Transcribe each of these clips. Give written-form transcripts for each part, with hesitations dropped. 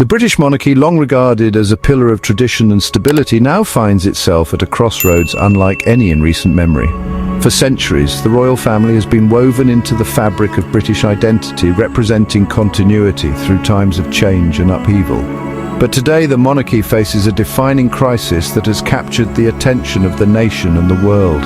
The British monarchy, long regarded as a pillar of tradition and stability, now finds itself at a crossroads unlike any in recent memory. For centuries, the royal family has been woven into the fabric of British identity, representing continuity through times of change and upheaval. But today, the monarchy faces a defining crisis that has captured the attention of the nation and the world.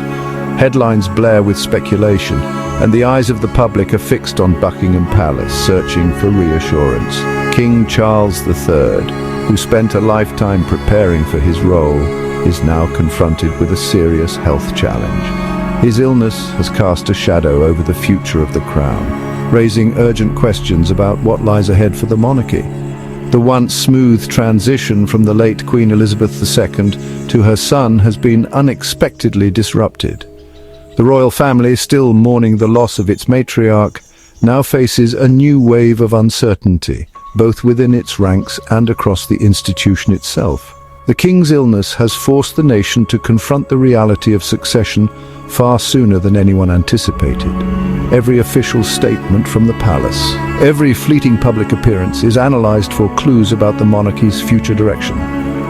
Headlines blare with speculation, and the eyes of the public are fixed on Buckingham Palace, searching for reassurance. King Charles III, who spent a lifetime preparing for his role, is now confronted with a serious health challenge. His illness has cast a shadow over the future of the crown, raising urgent questions about what lies ahead for the monarchy. The once smooth transition from the late Queen Elizabeth II to her son has been unexpectedly disrupted. The royal family, still mourning the loss of its matriarch, now faces a new wave of uncertainty, both within its ranks and across the institution itself. The king's illness has forced the nation to confront the reality of succession far sooner than anyone anticipated. Every official statement from the palace, every fleeting public appearance is analyzed for clues about the monarchy's future direction.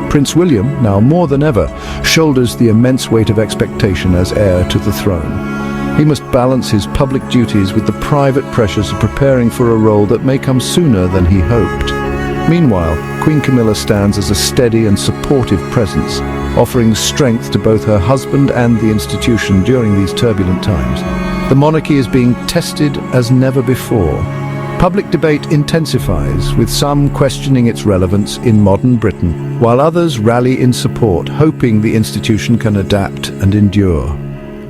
Prince William, now more than ever, shoulders the immense weight of expectation as heir to the throne. He must balance his public duties with the private pressures of preparing for a role that may come sooner than he hoped. Meanwhile, Queen Camilla stands as a steady and supportive presence, offering strength to both her husband and the institution during these turbulent times. The monarchy is being tested as never before. Public debate intensifies, with some questioning its relevance in modern Britain, while others rally in support, hoping the institution can adapt and endure.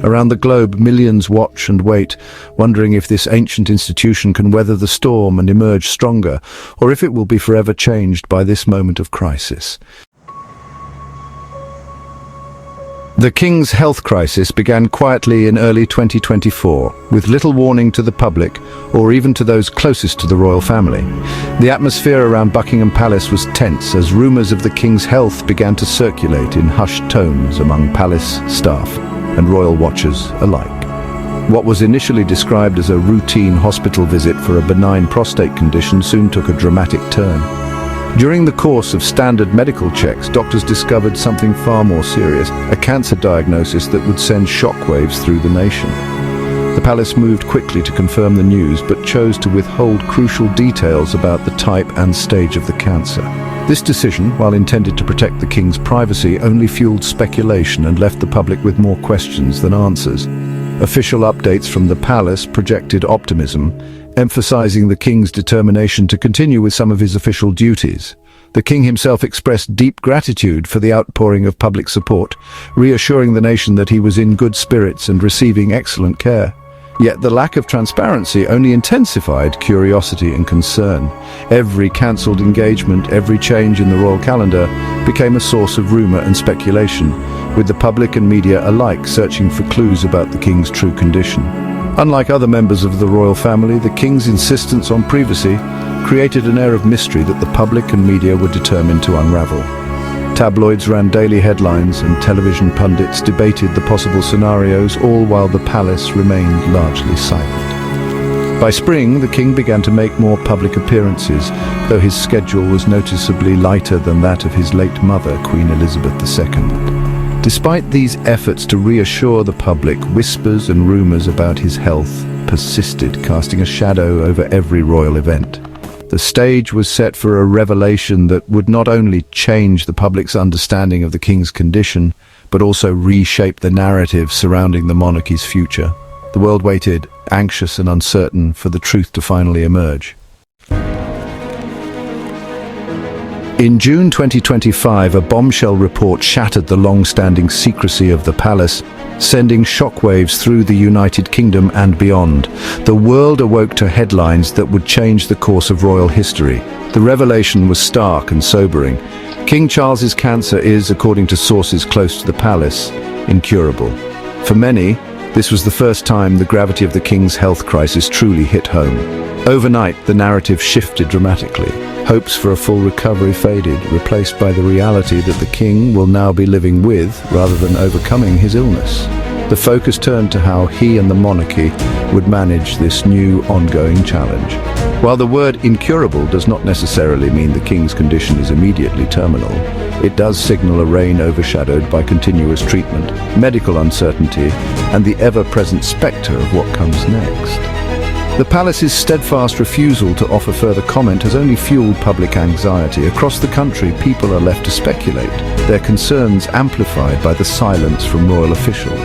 Around the globe, millions watch and wait, wondering if this ancient institution can weather the storm and emerge stronger, or if it will be forever changed by this moment of crisis. The King's health crisis began quietly in early 2024, with little warning to the public, or even to those closest to the royal family. The atmosphere around Buckingham Palace was tense as rumours of the King's health began to circulate in hushed tones among palace staff and royal watchers alike. What was initially described as a routine hospital visit for a benign prostate condition soon took a dramatic turn. During the course of standard medical checks, doctors discovered something far more serious, a cancer diagnosis that would send shockwaves through the nation. The palace moved quickly to confirm the news, but chose to withhold crucial details about the type and stage of the cancer. This decision, while intended to protect the king's privacy, only fueled speculation and left the public with more questions than answers. Official updates from the palace projected optimism, emphasizing the king's determination to continue with some of his official duties. The king himself expressed deep gratitude for the outpouring of public support, reassuring the nation that he was in good spirits and receiving excellent care. Yet the lack of transparency only intensified curiosity and concern. Every cancelled engagement, every change in the royal calendar became a source of rumour and speculation, with the public and media alike searching for clues about the king's true condition. Unlike other members of the royal family, the king's insistence on privacy created an air of mystery that the public and media were determined to unravel. Tabloids ran daily headlines and television pundits debated the possible scenarios, all while the palace remained largely silent. By spring, the king began to make more public appearances, though his schedule was noticeably lighter than that of his late mother, Queen Elizabeth II. Despite these efforts to reassure the public, whispers and rumours about his health persisted, casting a shadow over every royal event. The stage was set for a revelation that would not only change the public's understanding of the king's condition, but also reshape the narrative surrounding the monarchy's future. The world waited, anxious and uncertain, for the truth to finally emerge. In June 2025, a bombshell report shattered the long-standing secrecy of the palace, sending shockwaves through the United Kingdom and beyond. The world awoke to headlines that would change the course of royal history. The revelation was stark and sobering. King Charles's cancer is, according to sources close to the palace, incurable. For many, this was the first time the gravity of the king's health crisis truly hit home. Overnight, the narrative shifted dramatically. Hopes for a full recovery faded, replaced by the reality that the king will now be living with rather than overcoming his illness. The focus turned to how he and the monarchy would manage this new ongoing challenge. While the word incurable does not necessarily mean the king's condition is immediately terminal, it does signal a reign overshadowed by continuous treatment, medical uncertainty, and the ever-present spectre of what comes next. The palace's steadfast refusal to offer further comment has only fueled public anxiety. Across the country, people are left to speculate, their concerns amplified by the silence from royal officials.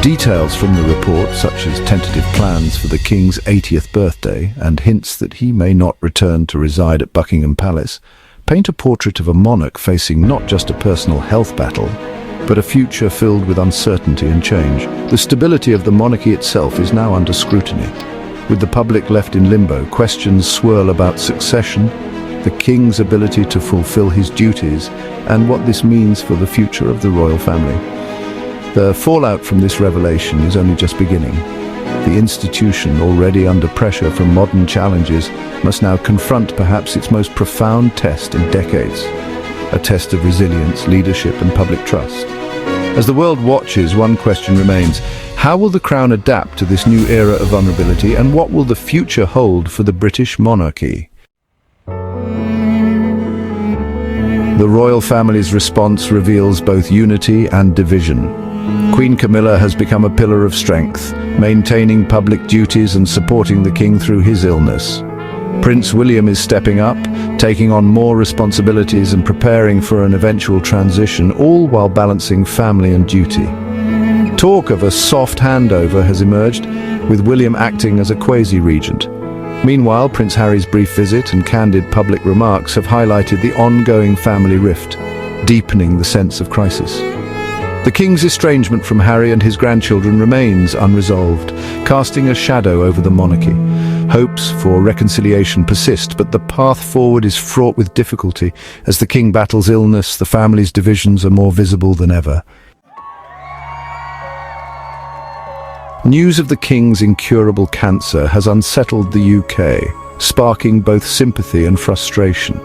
Details from the report, such as tentative plans for the king's 80th birthday and hints that he may not return to reside at Buckingham Palace, paint a portrait of a monarch facing not just a personal health battle, but a future filled with uncertainty and change. The stability of the monarchy itself is now under scrutiny. With the public left in limbo, questions swirl about succession, the king's ability to fulfill his duties, and what this means for the future of the royal family. The fallout from this revelation is only just beginning. The institution, already under pressure from modern challenges, must now confront perhaps its most profound test in decades, a test of resilience, leadership, and public trust. As the world watches, one question remains: how will the crown adapt to this new era of vulnerability, and what will the future hold for the British monarchy? The royal family's response reveals both unity and division. Queen Camilla has become a pillar of strength, maintaining public duties and supporting the king through his illness. Prince William is stepping up, taking on more responsibilities and preparing for an eventual transition, all while balancing family and duty. Talk of a soft handover has emerged, with William acting as a quasi-regent. Meanwhile, Prince Harry's brief visit and candid public remarks have highlighted the ongoing family rift, deepening the sense of crisis. The king's estrangement from Harry and his grandchildren remains unresolved, casting a shadow over the monarchy. Hopes for reconciliation persist, but the path forward is fraught with difficulty. As the king battles illness, the family's divisions are more visible than ever. News of the king's incurable cancer has unsettled the UK, sparking both sympathy and frustration.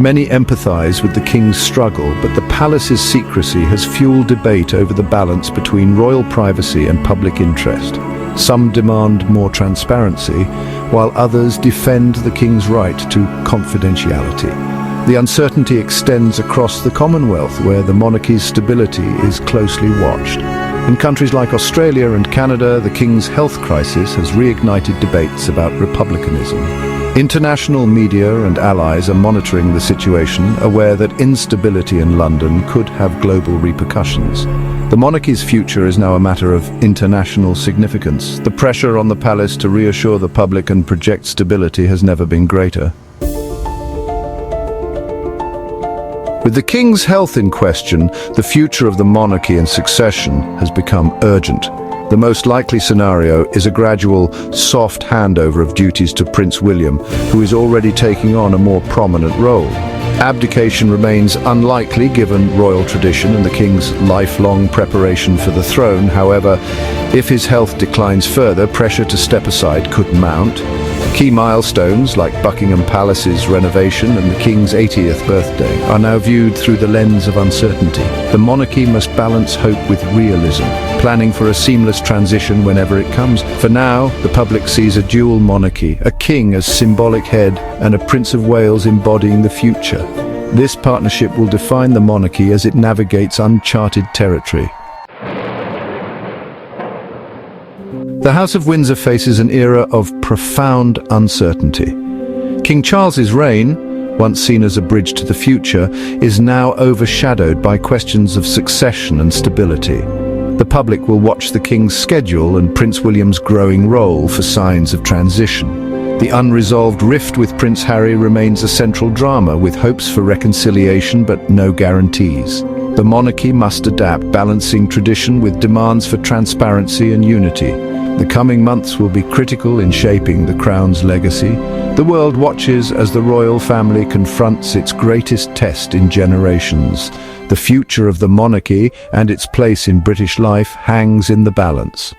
Many empathise with the king's struggle, but the palace's secrecy has fueled debate over the balance between royal privacy and public interest. Some demand more transparency, while others defend the king's right to confidentiality. The uncertainty extends across the Commonwealth, where the monarchy's stability is closely watched. In countries like Australia and Canada, the king's health crisis has reignited debates about republicanism. International media and allies are monitoring the situation, aware that instability in London could have global repercussions. The monarchy's future is now a matter of international significance. The pressure on the palace to reassure the public and project stability has never been greater. With the king's health in question, the future of the monarchy and succession has become urgent. The most likely scenario is a gradual, soft handover of duties to Prince William, who is already taking on a more prominent role. Abdication remains unlikely given royal tradition and the king's lifelong preparation for the throne. However, if his health declines further, pressure to step aside could mount. Key milestones like Buckingham Palace's renovation and the King's 80th birthday are now viewed through the lens of uncertainty. The monarchy must balance hope with realism, planning for a seamless transition whenever it comes. For now, the public sees a dual monarchy, a king as symbolic head and a Prince of Wales embodying the future. This partnership will define the monarchy as it navigates uncharted territory. The House of Windsor faces an era of profound uncertainty. King Charles's reign, once seen as a bridge to the future, is now overshadowed by questions of succession and stability. The public will watch the king's schedule and Prince William's growing role for signs of transition. The unresolved rift with Prince Harry remains a central drama, with hopes for reconciliation but no guarantees. The monarchy must adapt, balancing tradition with demands for transparency and unity. The coming months will be critical in shaping the crown's legacy. The world watches as the royal family confronts its greatest test in generations. The future of the monarchy and its place in British life hangs in the balance.